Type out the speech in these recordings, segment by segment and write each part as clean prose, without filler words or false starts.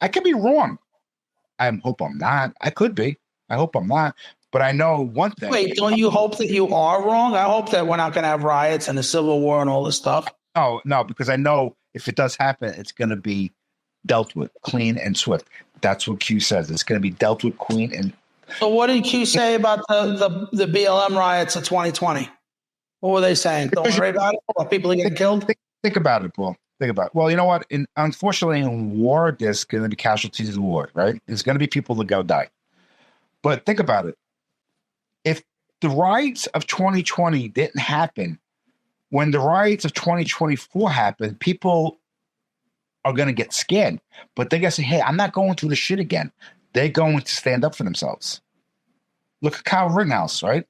I could be wrong. I hope I'm not. I could be. I hope I'm not. But I know one thing. Wait, don't you hope that you are wrong? I hope that we're not going to have riots and a civil war and all this stuff. No, because I know if it does happen, it's going to be dealt with clean and swift. That's what Q says. It's going to be dealt with clean and. So what did Q say about the BLM riots of 2020? What were they saying? Don't worry about it. People are getting killed. Think about it, Paul. Think about it. Well, you know what? Unfortunately, in war, there's going to be casualties of the war, right? There's going to be people that go die. But think about it. If the riots of 2020 didn't happen, when the riots of 2024 happen, people are going to get scared. But they're going to say, hey, I'm not going through the shit again. They're going to stand up for themselves. Look at Kyle Rittenhouse, right?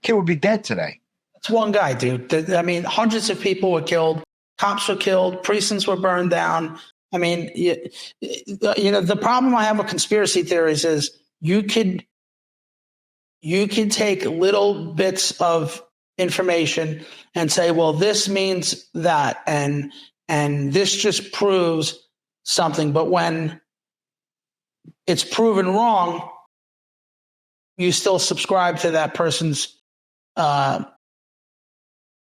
Kid would be dead today. That's one guy, dude. I mean, hundreds of people were killed. Cops were killed. Precincts were burned down. I mean, the problem I have with conspiracy theories is you could take little bits of information and say, well, this means that, and this just proves something. But when it's proven wrong, you still subscribe to that person's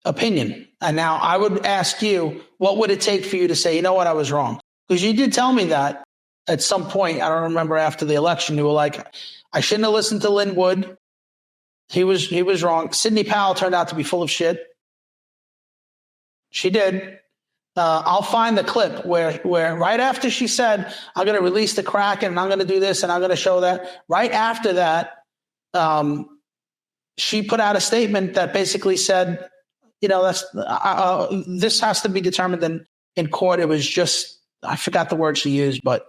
opinion. And now I would ask you, what would it take for you to say, you know what, I was wrong? Because you did tell me that at some point, I don't remember, after the election, you were like, I shouldn't have listened to Lynn Wood. He was wrong. Sidney Powell turned out to be full of shit. She did. I'll find the clip where right after she said, I'm going to release the Kraken and I'm going to do this and I'm going to show that. Right after that, she put out a statement that basically said, this has to be determined in court. It was just, I forgot the word she used, but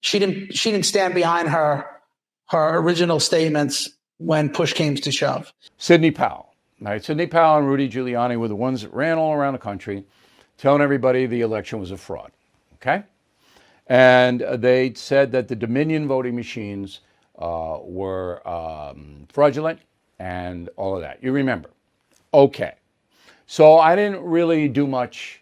she didn't stand behind her original statements when push came to shove. Sidney Powell. Right? Sydney Powell and Rudy Giuliani were the ones that ran all around the country telling everybody the election was a fraud. Okay? And they said that the Dominion voting machines were fraudulent and all of that. You remember. Okay. So I didn't really do much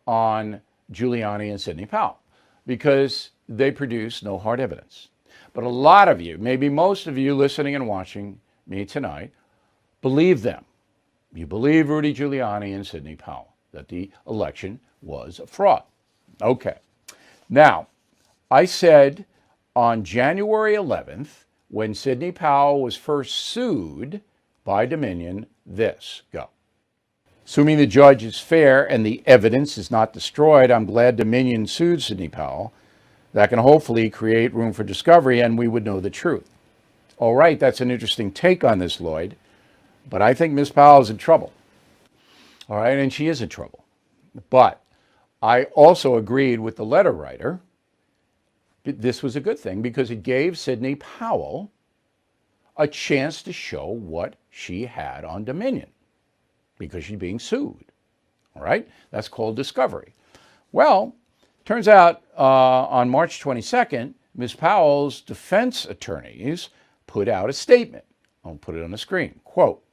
on Giuliani and Sidney Powell because they produced no hard evidence. But a lot of you, maybe most of you listening and watching me tonight, believe them. You believe Rudy Giuliani and Sidney Powell, that the election was a fraud. Okay. Now, I said on January 11th, when Sidney Powell was first sued by Dominion, this, go. Assuming the judge is fair and the evidence is not destroyed, I'm glad Dominion sued Sidney Powell. That can hopefully create room for discovery and we would know the truth. All right, that's an interesting take on this, Lloyd. But I think Ms. Powell is in trouble. All right, and she is in trouble. But I also agreed with the letter writer. This was a good thing because it gave Sidney Powell a chance to show what she had on Dominion because she's being sued. All right, that's called discovery. Well, turns out on March 22nd, Ms. Powell's defense attorneys put out a statement. I'll put it on the screen. Quote,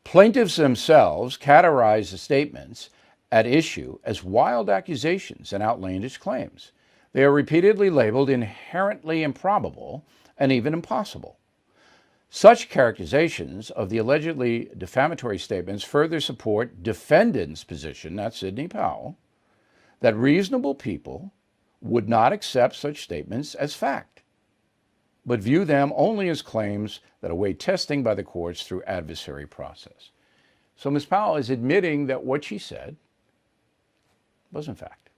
plaintiffs themselves categorize the statements at issue as wild accusations and outlandish claims. They are repeatedly labeled inherently improbable and even impossible. Such characterizations of the allegedly defamatory statements further support defendants' position, that's Sidney Powell, that reasonable people would not accept such statements as fact, but view them only as claims that await testing by the courts through adversary process. So Ms. Powell is admitting that what she said wasn't fact.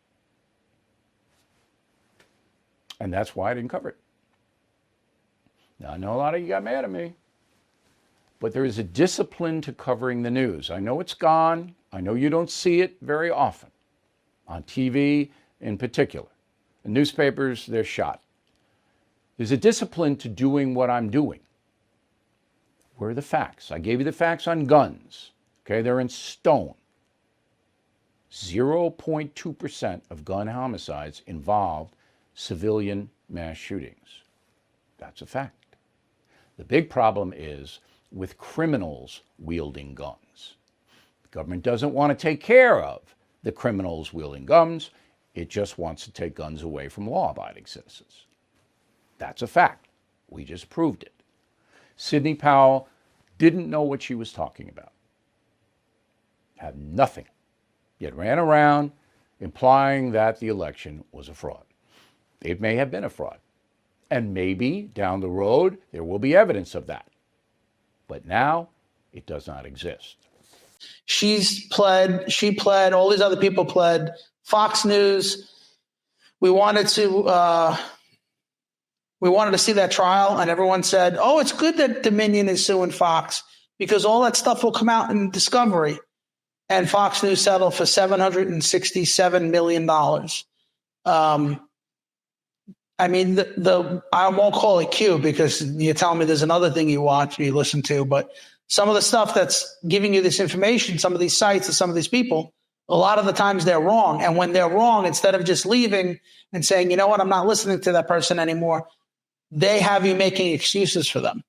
And that's why I didn't cover it. Now, I know a lot of you got mad at me, but there is a discipline to covering the news. I know it's gone. I know you don't see it very often, on TV in particular. The newspapers, they're shot. There's a discipline to doing what I'm doing. Where are the facts? I gave you the facts on guns. Okay, they're in stone. 0.2% of gun homicides involved civilian mass shootings. That's a fact. The big problem is with criminals wielding guns. The government doesn't want to take care of the criminals wielding guns, It just wants to take guns away from law-abiding citizens. That's a fact. We just proved it. Sidney Powell didn't know what she was talking about. Had nothing. Yet ran around implying that the election was a fraud. It may have been a fraud. And maybe down the road there will be evidence of that. But now it does not exist. She pled, all these other people pled. Fox News, we wanted to see that trial, and everyone said, oh, it's good that Dominion is suing Fox because all that stuff will come out in discovery. And Fox News settled for $767 million. I mean, I won't call it Q because you're telling me there's another thing you watch or you listen to, but some of the stuff that's giving you this information, some of these sites and some of these people, a lot of the times they're wrong. And when they're wrong, instead of just leaving and saying, you know what, I'm not listening to that person anymore, they have you making excuses for them.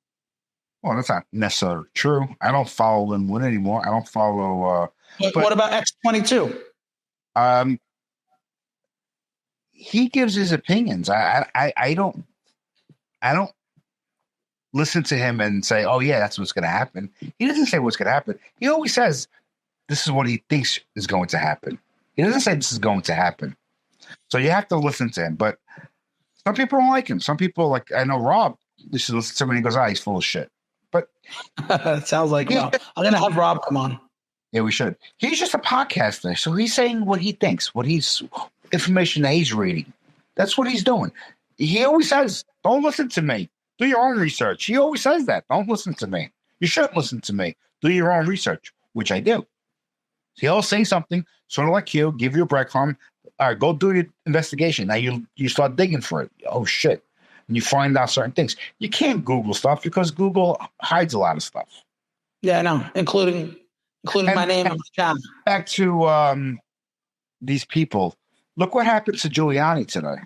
Well, that's not necessarily true. I don't follow them anymore. I don't follow. But what about X22? He gives his opinions. I don't listen to him and say, oh yeah, that's what's going to happen. He doesn't say what's going to happen. He always says this is what he thinks is going to happen. He doesn't say this is going to happen. So you have to listen to him. But some people don't like him. Some people, like I know Rob, you should listen to him and he goes, he's full of shit. But it sounds like I'm going to have Rob come on. Yeah, we should. He's just a podcaster. So he's saying what he thinks, what he's information that he's reading. That's what he's doing. He always says, don't listen to me. Do your own research. He always says that. Don't listen to me. You shouldn't listen to me. Do your own research, which I do. So he'll say something, sort of like you, give you a breadcrumb. All right, go do your investigation. Now you start digging for it. Oh, shit. And you find out certain things. You can't Google stuff because Google hides a lot of stuff. Yeah, I know, including my name and my channel. Back to these people. Look what happened to Giuliani today.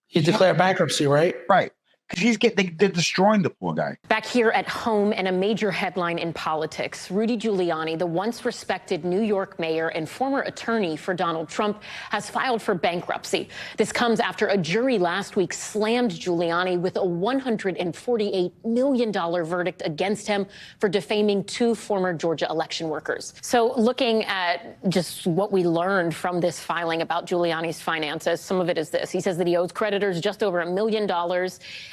He declared bankruptcy, right? Right. Because they're destroying the poor guy. Back here at home, and a major headline in politics, Rudy Giuliani, the once respected New York mayor and former attorney for Donald Trump, has filed for bankruptcy. This comes after a jury last week slammed Giuliani with a $148 million verdict against him for defaming two former Georgia election workers. So looking at just what we learned from this filing about Giuliani's finances, some of it is this. He says that he owes creditors just over $1 million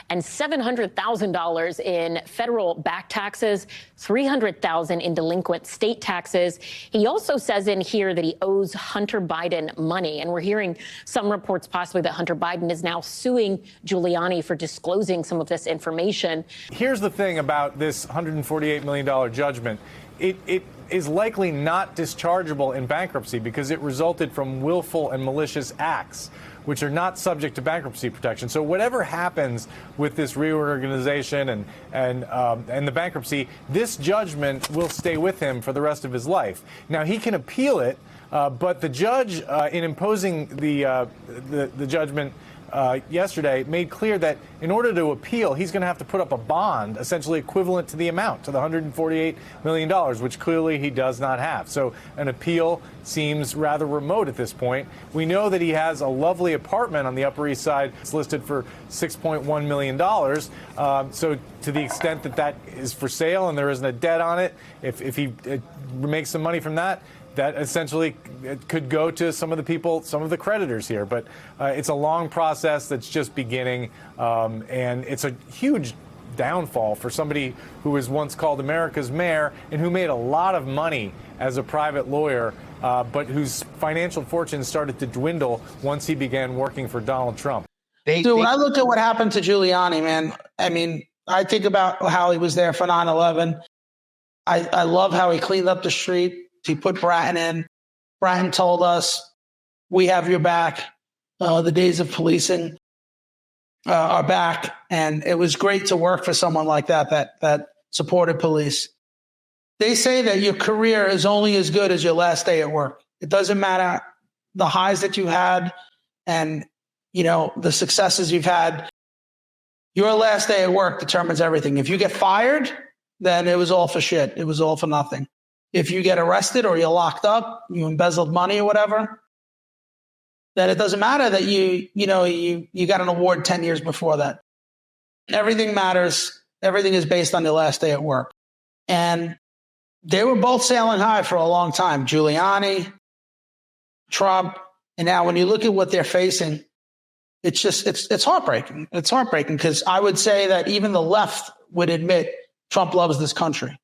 and $700,000 in federal back taxes, $300,000 in delinquent state taxes. He also says in here that he owes Hunter Biden money. And we're hearing some reports possibly that Hunter Biden is now suing Giuliani for disclosing some of this information. Here's the thing about this $148 million judgment. It is likely not dischargeable in bankruptcy because it resulted from willful and malicious acts, which are not subject to bankruptcy protection. So whatever happens with this reorganization and the bankruptcy, this judgment will stay with him for the rest of his life. Now, he can appeal it, but the judge, in imposing the judgment yesterday, made clear that in order to appeal, he's going to have to put up a bond essentially equivalent to the amount, to the $148 million, which clearly he does not have. So an appeal seems rather remote at this point. We know that he has a lovely apartment on the Upper East Side. It's listed for $6.1 million. So to the extent that that is for sale and there isn't a debt on it, if he makes some money from that, that essentially could go to some of the people, some of the creditors here. But it's a long process that's just beginning, and it's a huge downfall for somebody who was once called America's mayor and who made a lot of money as a private lawyer, but whose financial fortune started to dwindle once he began working for Donald Trump. So when I look at what happened to Giuliani, man, I mean, I think about how he was there for 9/11. I love how he cleaned up the street. He put Bratton in. Bratton told us, we have your back. The days of policing are back. And it was great to work for someone like that supported police. They say that your career is only as good as your last day at work. It doesn't matter the highs that you had and, the successes you've had. Your last day at work determines everything. If you get fired, then it was all for shit. It was all for nothing. If you get arrested or you're locked up, you embezzled money or whatever, that it doesn't matter that you got an award 10 years before that. Everything matters. Everything is based on your last day at work. And they were both sailing high for a long time. Giuliani, Trump. And now when you look at what they're facing, it's just, it's heartbreaking. It's heartbreaking because I would say that even the left would admit Trump loves this country.